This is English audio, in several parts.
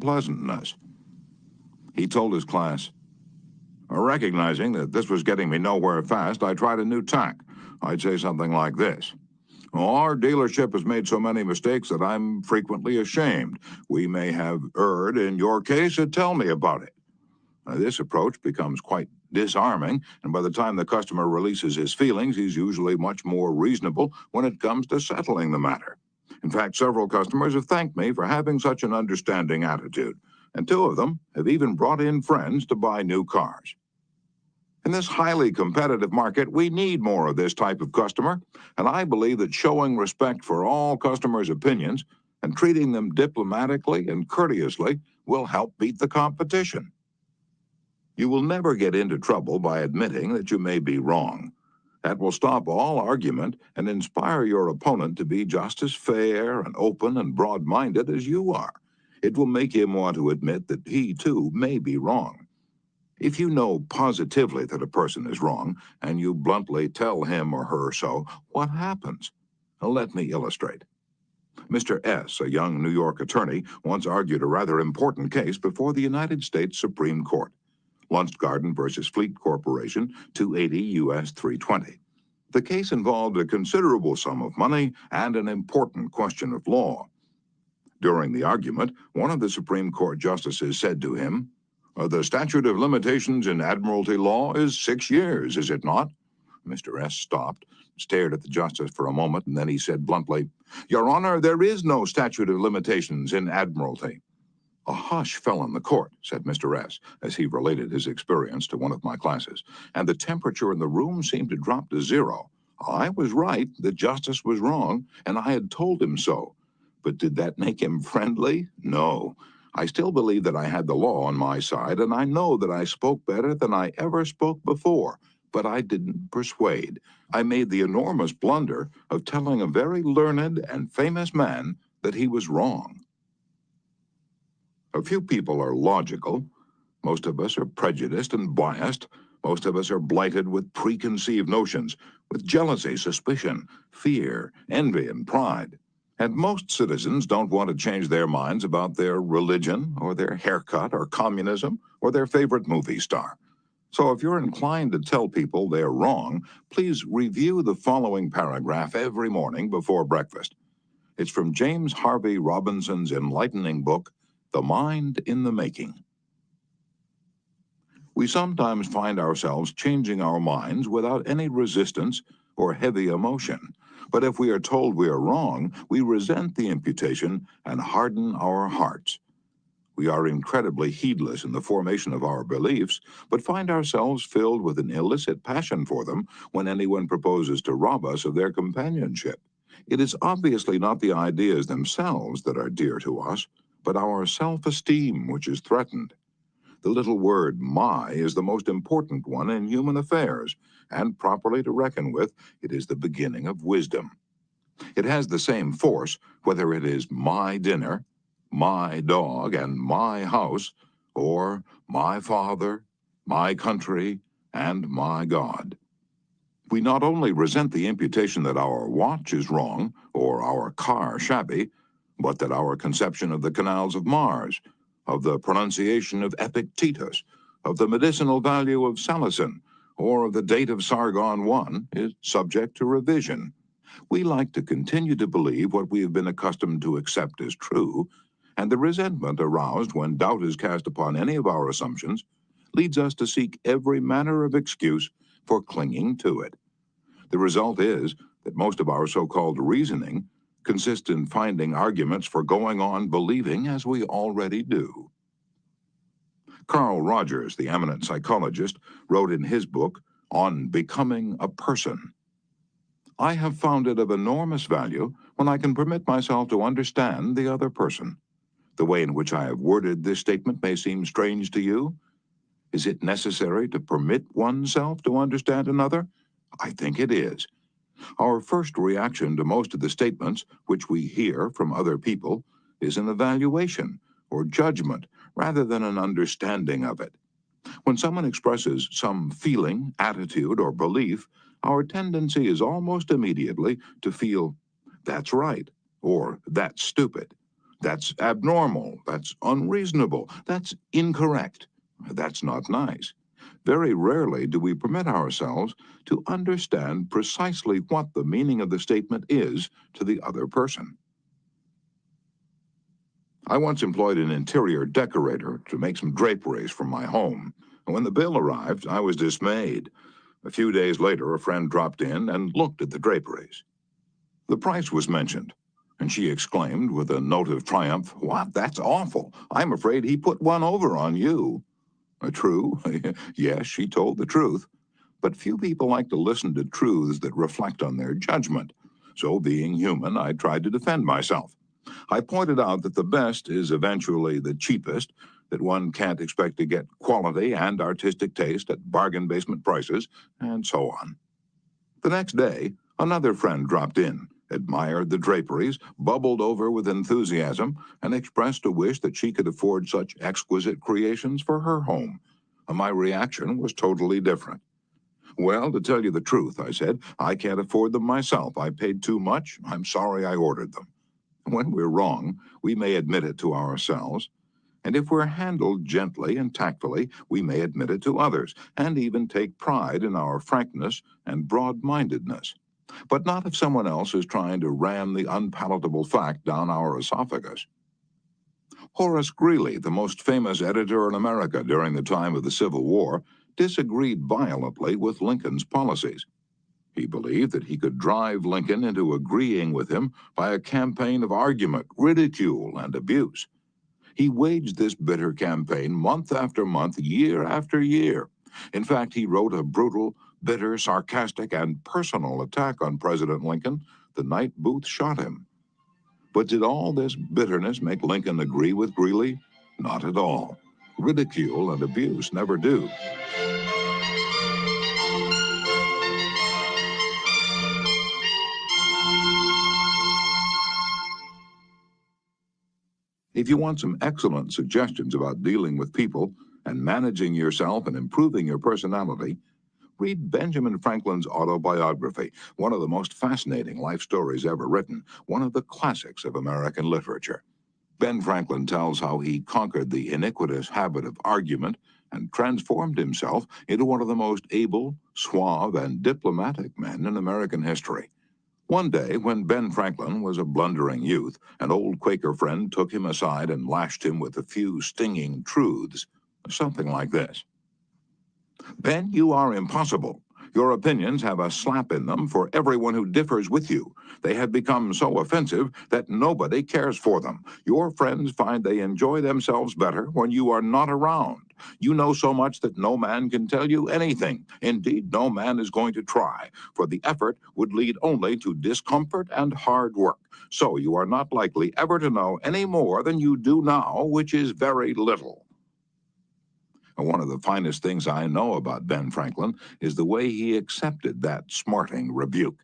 unpleasantness. He told his class, recognizing that this was getting me nowhere fast, I tried a new tack. I'd say something like this. Our dealership has made so many mistakes that I'm frequently ashamed. We may have erred in your case, so tell me about it. This approach becomes quite disarming, and by the time the customer releases his feelings, he's usually much more reasonable when it comes to settling the matter. In fact, several customers have thanked me for having such an understanding attitude, and 2 of them have even brought in friends to buy new cars. In this highly competitive market, we need more of this type of customer, and I believe that showing respect for all customers' opinions and treating them diplomatically and courteously will help beat the competition. You will never get into trouble by admitting that you may be wrong. That will stop all argument and inspire your opponent to be just as fair and open and broad-minded as you are. It will make him want to admit that he, too, may be wrong. If you know positively that a person is wrong, and you bluntly tell him or her so, what happens? Let me illustrate. Mr. S., a young New York attorney, once argued a rather important case before the United States Supreme Court. Garden versus Fleet Corporation, 280 U.S. 320. The case involved a considerable sum of money and an important question of law. During the argument, one of the Supreme Court justices said to him, "The statute of limitations in admiralty law is 6 years, is it not?" Mr. S. stopped, stared at the justice for a moment, and then he said bluntly, "Your Honor, there is no statute of limitations in admiralty." A hush fell on the court, said Mr. S., as he related his experience to one of my classes, and the temperature in the room seemed to drop to 0. I was right, the justice was wrong, and I had told him so. But did that make him friendly? No. I still believe that I had the law on my side, and I know that I spoke better than I ever spoke before, but I didn't persuade. I made the enormous blunder of telling a very learned and famous man that he was wrong. A few people are logical. Most of us are prejudiced and biased. Most of us are blighted with preconceived notions, with jealousy, suspicion, fear, envy, and pride. And most citizens don't want to change their minds about their religion, or their haircut, or communism, or their favorite movie star. So if you're inclined to tell people they're wrong, please review the following paragraph every morning before breakfast. It's from James Harvey Robinson's enlightening book, The Mind in the Making. We sometimes find ourselves changing our minds without any resistance or heavy emotion. But if we are told we are wrong, we resent the imputation and harden our hearts. We are incredibly heedless in the formation of our beliefs, but find ourselves filled with an illicit passion for them when anyone proposes to rob us of their companionship. It is obviously not the ideas themselves that are dear to us, but our self-esteem which is threatened. The little word "my" is the most important one in human affairs, and properly to reckon with, it is the beginning of wisdom. It has the same force whether it is my dinner, my dog, and my house, or my father, my country, and my God. We not only resent the imputation that our watch is wrong, or our car shabby, but that our conception of the canals of Mars, of the pronunciation of Epictetus, of the medicinal value of salicin, or of the date of Sargon I is subject to revision. We like to continue to believe what we have been accustomed to accept as true, and the resentment aroused when doubt is cast upon any of our assumptions leads us to seek every manner of excuse for clinging to it. The result is that most of our so-called reasoning consists in finding arguments for going on believing as we already do. Carl Rogers, the eminent psychologist, wrote in his book on becoming a person, "I have found it of enormous value when I can permit myself to understand the other person." The way in which I have worded this statement may seem strange to you. Is it necessary to permit oneself to understand another? I think it is. Our first reaction to most of the statements which we hear from other people is an evaluation or judgment rather than an understanding of it. When someone expresses some feeling, attitude, or belief, our tendency is almost immediately to feel, "That's right," or "That's stupid," That's abnormal. That's unreasonable. That's incorrect. That's not nice. Very rarely do we permit ourselves to understand precisely what the meaning of the statement is to the other person. I once employed an interior decorator to make some draperies for my home. When the bill arrived, I was dismayed. A few days later, a friend dropped in and looked at the draperies. The price was mentioned, and she exclaimed with a note of triumph, "What? That's awful. I'm afraid he put one over on you." True. Yes, she told the truth. But few people like to listen to truths that reflect on their judgment. So, being human, I tried to defend myself. I pointed out that the best is eventually the cheapest, that one can't expect to get quality and artistic taste at bargain basement prices, and so on. The next day, another friend dropped in, admired the draperies, bubbled over with enthusiasm, and expressed a wish that she could afford such exquisite creations for her home. My reaction was totally different. "Well, to tell you the truth," I said, "I can't afford them myself. I paid too much. I'm sorry I ordered them." When we're wrong, we may admit it to ourselves, and if we're handled gently and tactfully, we may admit it to others, and even take pride in our frankness and broad-mindedness. But not if someone else is trying to ram the unpalatable fact down our esophagus. Horace Greeley, the most famous editor in America during the time of the Civil War, disagreed violently with Lincoln's policies. He believed that he could drive Lincoln into agreeing with him by a campaign of argument, ridicule, and abuse. He waged this bitter campaign month after month, year after year. In fact, he wrote a brutal, bitter, sarcastic, and personal attack on President Lincoln the night Booth shot him. But did all this bitterness make Lincoln agree with Greeley? Not at all. Ridicule and abuse never do. If you want some excellent suggestions about dealing with people and managing yourself and improving your personality, read Benjamin Franklin's autobiography, one of the most fascinating life stories ever written, one of the classics of American literature. Ben Franklin tells how he conquered the iniquitous habit of argument and transformed himself into one of the most able, suave, and diplomatic men in American history. One day, when Ben Franklin was a blundering youth, an old Quaker friend took him aside and lashed him with a few stinging truths, something like this. "Ben, you are impossible. Your opinions have a slap in them for everyone who differs with you. They have become so offensive that nobody cares for them. Your friends find they enjoy themselves better when you are not around. You know so much that no man can tell you anything. Indeed, no man is going to try, for the effort would lead only to discomfort and hard work. So you are not likely ever to know any more than you do now, which is very little." One of the finest things I know about Ben Franklin is the way he accepted that smarting rebuke.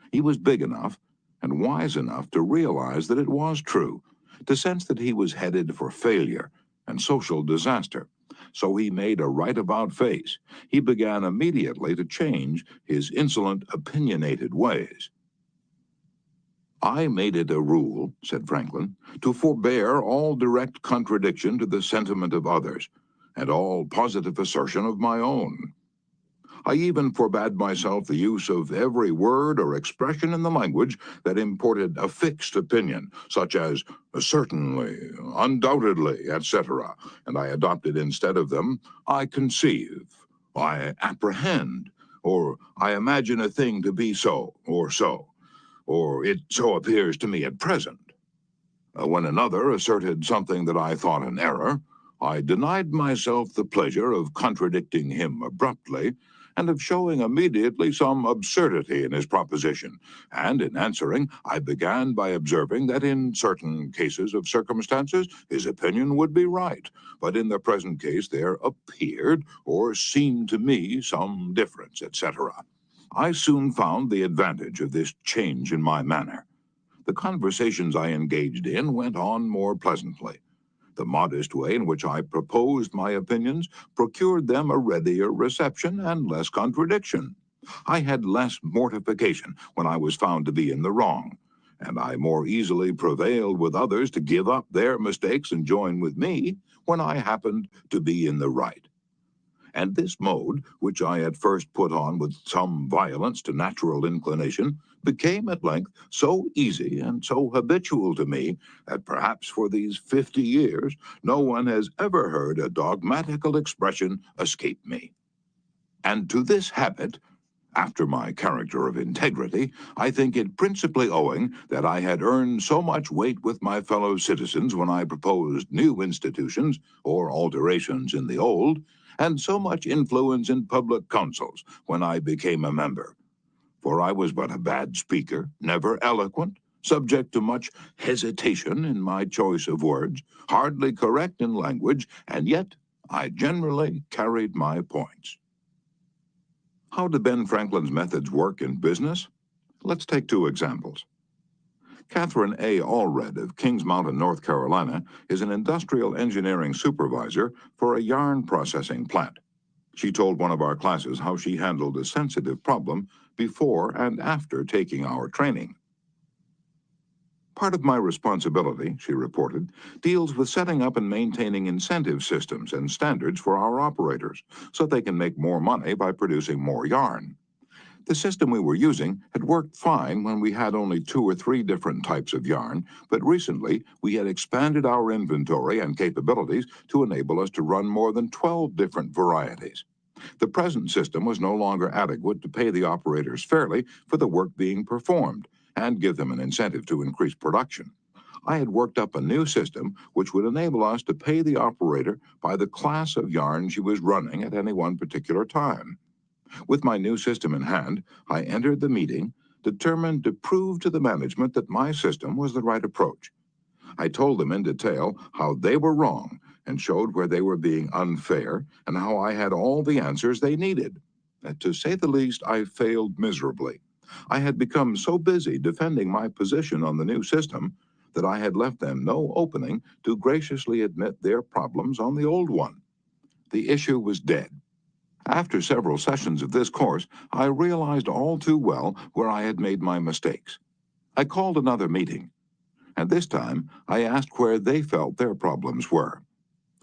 He was big enough and wise enough to realize that it was true, to sense that he was headed for failure and social disaster. So he made a right-about face. He began immediately to change his insolent, opinionated ways. "I made it a rule," said Franklin, "to forbear all direct contradiction to the sentiment of others, and all positive assertion of my own. I even forbade myself the use of every word or expression in the language that imported a fixed opinion, such as certainly, undoubtedly, etc., and I adopted instead of them, I conceive, I apprehend, or I imagine a thing to be so, or it so appears to me at present. When another asserted something that I thought an error, I denied myself the pleasure of contradicting him abruptly, and of showing immediately some absurdity in his proposition, and in answering, I began by observing that in certain cases of circumstances his opinion would be right, but in the present case there appeared or seemed to me some difference, etc. I soon found the advantage of this change in my manner. The conversations I engaged in went on more pleasantly. The modest way in which I proposed my opinions procured them a readier reception and less contradiction. I had less mortification when I was found to be in the wrong, and I more easily prevailed with others to give up their mistakes and join with me when I happened to be in the right. And this mode, which I at first put on with some violence to natural inclination, became at length so easy and so habitual to me that perhaps for these 50 years no one has ever heard a dogmatical expression escape me. And to this habit, after my character of integrity, I think it principally owing that I had earned so much weight with my fellow citizens when I proposed new institutions or alterations in the old, and so much influence in public councils when I became a member. For I was but a bad speaker, never eloquent, subject to much hesitation in my choice of words, hardly correct in language, and yet I generally carried my points. How do Ben Franklin's methods work in business? Let's take two examples. Catherine A. Allred of Kings Mountain, North Carolina, is an industrial engineering supervisor for a yarn processing plant. She told one of our classes how she handled a sensitive problem before and after taking our training. Part of my responsibility, she reported, deals with setting up and maintaining incentive systems and standards for our operators so they can make more money by producing more yarn. The system we were using had worked fine when we had only 2 or 3 different types of yarn, but recently we had expanded our inventory and capabilities to enable us to run more than 12 different varieties. The present system was no longer adequate to pay the operators fairly for the work being performed and give them an incentive to increase production. I had worked up a new system which would enable us to pay the operator by the class of yarn she was running at any one particular time. With my new system in hand, I entered the meeting, determined to prove to the management that my system was the right approach. I told them in detail how they were wrong and showed where they were being unfair and how I had all the answers they needed. To say the least, I failed miserably. I had become so busy defending my position on the new system that I had left them no opening to graciously admit their problems on the old one. The issue was dead. After several sessions of this course, I realized all too well where I had made my mistakes. I called another meeting, and this time I asked where they felt their problems were.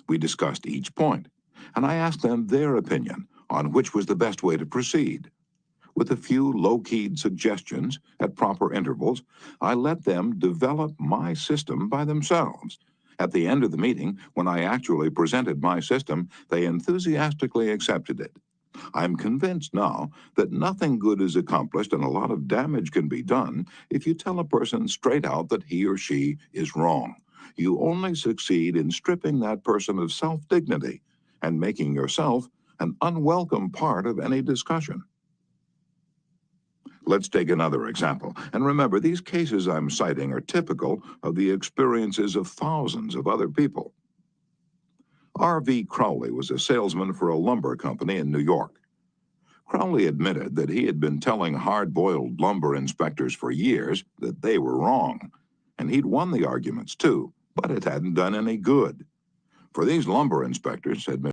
We discussed each point, and I asked them their opinion on which was the best way to proceed. With a few low-keyed suggestions at proper intervals, I let them develop my system by themselves. At the end of the meeting, when I actually presented my system, they enthusiastically accepted it. I'm convinced now that nothing good is accomplished and a lot of damage can be done if you tell a person straight out that he or she is wrong. You only succeed in stripping that person of self-dignity and making yourself an unwelcome part of any discussion. Let's take another example. And remember, these cases I'm citing are typical of the experiences of thousands of other people. R.V. Crowley was a salesman for a lumber company in New York. Crowley admitted that he had been telling hard-boiled lumber inspectors for years that they were wrong, and he'd won the arguments too, but it hadn't done any good. For these lumber inspectors, said